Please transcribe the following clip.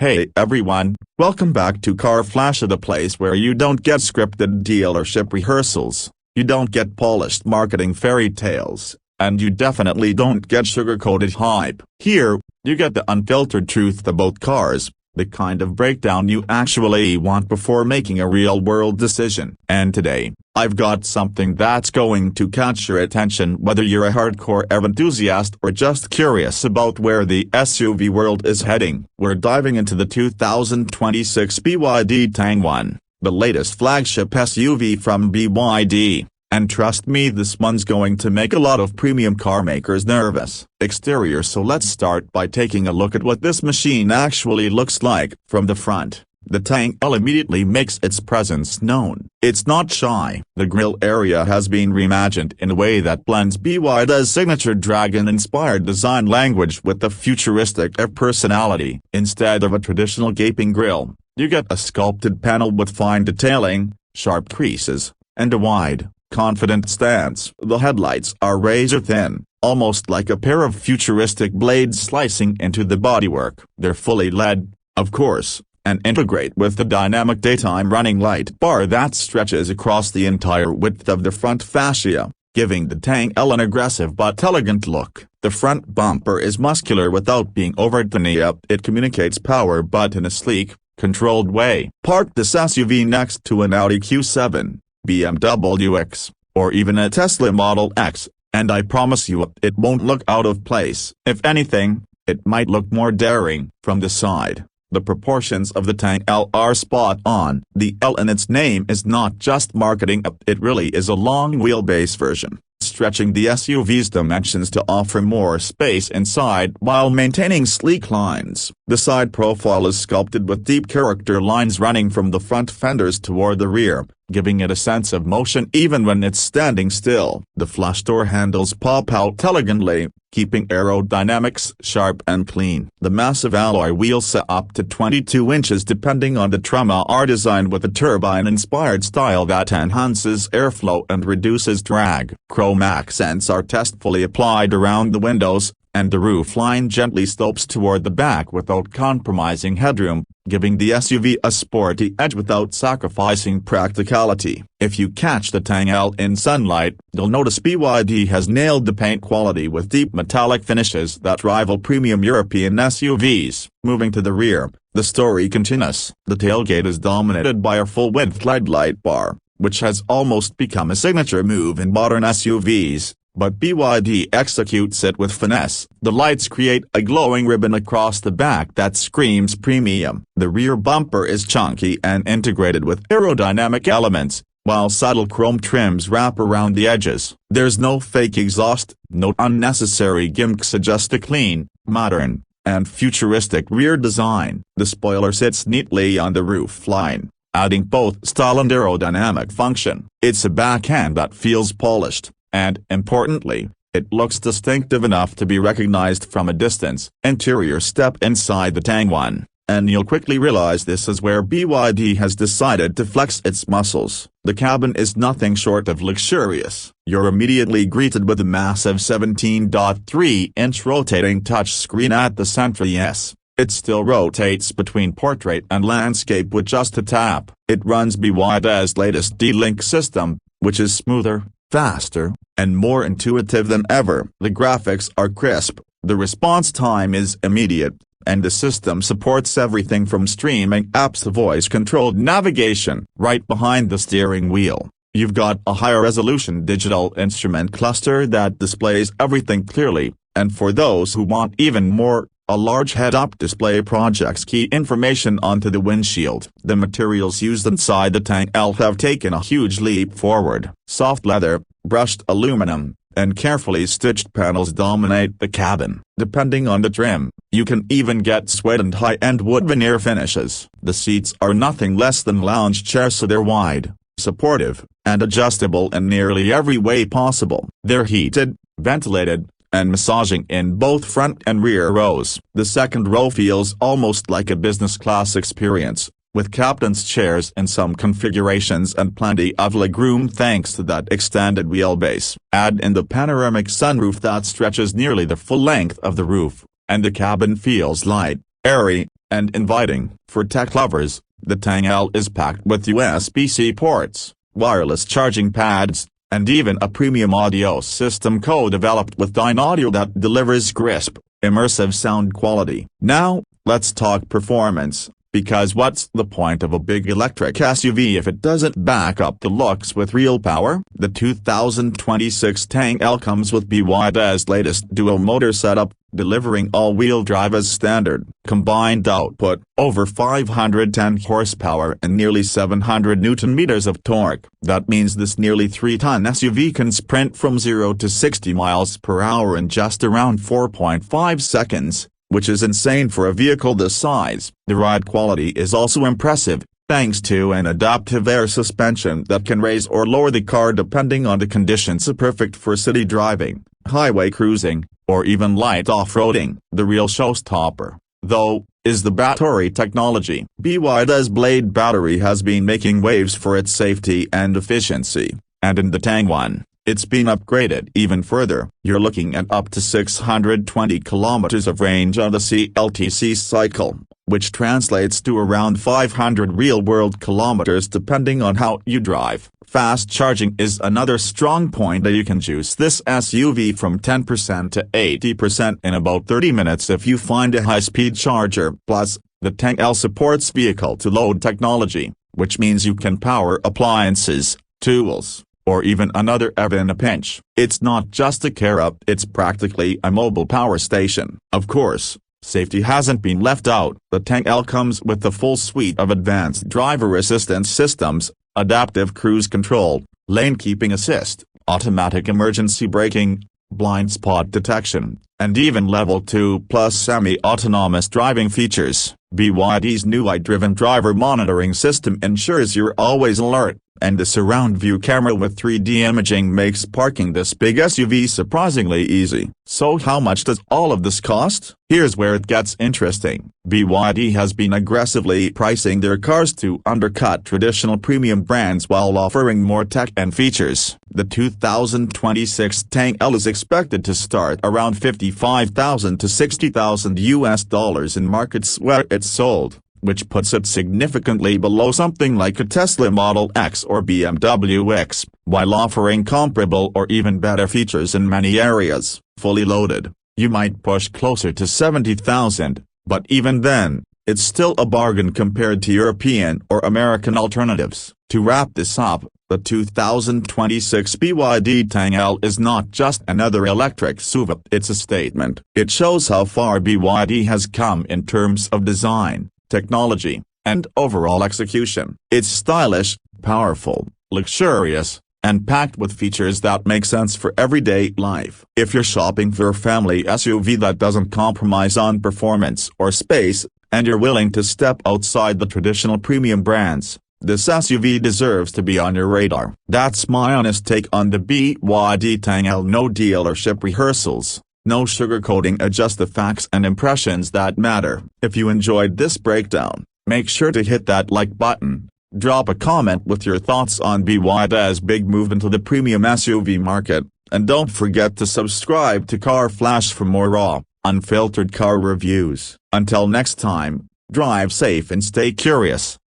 Hey everyone, welcome back to Car Flash, the place where you don't get scripted dealership rehearsals, you don't get polished marketing fairy tales, and you definitely don't get sugar-coated hype. Here, you get the unfiltered truth about cars, the kind of breakdown you actually want before making a real-world decision. And today, I've got something that's going to catch your attention whether you're a hardcore EV enthusiast or just curious about where the SUV world is heading. We're diving into the 2026 BYD Tang L, the latest flagship SUV from BYD. And trust me, this one's going to make a lot of premium car makers nervous. Exterior. So let's start by taking a look at what this machine actually looks like. From the front, the Tang L immediately makes its presence known. It's not shy. The grille area has been reimagined in a way that blends BYD's signature dragon-inspired design language with the futuristic EV personality. Instead of a traditional gaping grille, you get a sculpted panel with fine detailing, sharp creases, and a wide, confident stance. The headlights are razor-thin, almost like a pair of futuristic blades slicing into the bodywork. They're fully LED, of course, and integrate with the dynamic daytime running light bar that stretches across the entire width of the front fascia, giving the Tang L an aggressive but elegant look. The front bumper is muscular without being overtly up. It communicates power but in a sleek, controlled way. Park this SUV next to an Audi Q7, BMW X, or even a Tesla Model X, and I promise you it won't look out of place. If anything, it might look more daring. From the side, the proportions of the Tang L are spot on. The L in its name is not just marketing, it really is a long wheelbase version, stretching the SUV's dimensions to offer more space inside while maintaining sleek lines. The side profile is sculpted with deep character lines running from the front fenders toward the rear, giving it a sense of motion even when it's standing still. The flush door handles pop out elegantly, keeping aerodynamics sharp and clean. The massive alloy wheels set up to 22 inches depending on the trim are designed with a turbine-inspired style that enhances airflow and reduces drag. Chrome accents are tastefully applied around the windows, and the roofline gently slopes toward the back without compromising headroom, giving the SUV a sporty edge without sacrificing practicality. If you catch the Tang L in sunlight, you'll notice BYD has nailed the paint quality with deep metallic finishes that rival premium European SUVs. Moving to the rear, the story continues. The tailgate is dominated by a full-width LED light bar, which has almost become a signature move in modern SUVs. But BYD executes it with finesse. The lights create a glowing ribbon across the back that screams premium. The rear bumper is chunky and integrated with aerodynamic elements, while subtle chrome trims wrap around the edges. There's no fake exhaust, no unnecessary gimmicks, just a clean, modern, and futuristic rear design. The spoiler sits neatly on the roof line, adding both style and aerodynamic function. It's a backhand that feels polished, and, importantly, it looks distinctive enough to be recognized from a distance. Interior. Step inside the Tang L, and you'll quickly realize this is where BYD has decided to flex its muscles. The cabin is nothing short of luxurious. You're immediately greeted with a massive 17.3-inch rotating touchscreen at the center. Yes, it still rotates between portrait and landscape with just a tap. It runs BYD's latest D-Link system, which is smoother, faster, and more intuitive than ever. The graphics are crisp, the response time is immediate, and the system supports everything from streaming apps to voice-controlled navigation. Right behind the steering wheel, you've got a higher-resolution digital instrument cluster that displays everything clearly, and for those who want even more, a large head-up display projects key information onto the windshield. The materials used inside the Tang L have taken a huge leap forward. Soft leather, brushed aluminum, and carefully stitched panels dominate the cabin. Depending on the trim, you can even get suede and high-end wood veneer finishes. The seats are nothing less than lounge chairs, so they're wide, supportive, and adjustable in nearly every way possible. They're heated, ventilated, and massaging in both front and rear rows. The second row feels almost like a business class experience, with captain's chairs in some configurations and plenty of legroom thanks to that extended wheelbase. Add in the panoramic sunroof that stretches nearly the full length of the roof, and the cabin feels light, airy, and inviting. For tech lovers, the Tang L is packed with USB-C ports, wireless charging pads, and even a premium audio system co-developed with Dynaudio that delivers crisp, immersive sound quality. Now, let's talk performance, because what's the point of a big electric SUV if it doesn't back up the looks with real power? The 2026 Tang L comes with BYD's latest dual-motor setup, delivering all-wheel drive as standard. Combined output, over 510 horsepower and nearly 700 Nm of torque. That means this nearly 3-ton SUV can sprint from 0 to 60 miles per hour in just around 4.5 seconds, which is insane for a vehicle this size. The ride quality is also impressive, thanks to an adaptive air suspension that can raise or lower the car depending on the conditions. Perfect for city driving, highway cruising, or even light off-roading. The real showstopper, though, is the battery technology. BYD's Blade battery has been making waves for its safety and efficiency, and in the Tang 1, it's been upgraded even further. You're looking at up to 620 kilometers of range on the CLTC cycle, which translates to around 500 real-world kilometers depending on how you drive. Fast charging is another strong point that you can juice this SUV from 10% to 80% in about 30 minutes if you find a high-speed charger. Plus, the Tang L supports vehicle-to-load technology, which means you can power appliances, tools, or even another EV in a pinch. It's not just a car, it's practically a mobile power station. Of course, safety hasn't been left out. The Tang L comes with a full suite of advanced driver assistance systems, adaptive cruise control, lane keeping assist, automatic emergency braking, blind spot detection, and even level 2+ semi-autonomous driving features. BYD's new AI-driven driver monitoring system ensures you're always alert, and the surround view camera with 3D imaging makes parking this big SUV surprisingly easy. So how much does all of this cost? Here's where it gets interesting. BYD has been aggressively pricing their cars to undercut traditional premium brands while offering more tech and features. The 2026 Tang L is expected to start around $55,000 to $60,000 in markets where it's sold, which puts it significantly below something like a Tesla Model X or BMW X, while offering comparable or even better features in many areas. Fully loaded, you might push closer to $70,000, but even then, it's still a bargain compared to European or American alternatives. To wrap this up, the 2026 BYD Tang L is not just another electric SUV, it's a statement. It shows how far BYD has come in terms of design, technology, and overall execution. It's stylish, powerful, luxurious, and packed with features that make sense for everyday life. If you're shopping for a family SUV that doesn't compromise on performance or space, and you're willing to step outside the traditional premium brands, this SUV deserves to be on your radar. That's my honest take on the BYD Tang L. No dealership rehearsals, no sugarcoating, just the facts and impressions that matter. If you enjoyed this breakdown, make sure to hit that like button, drop a comment with your thoughts on BYD's big move into the premium SUV market, and don't forget to subscribe to Car Flash for more raw, unfiltered car reviews. Until next time, drive safe and stay curious.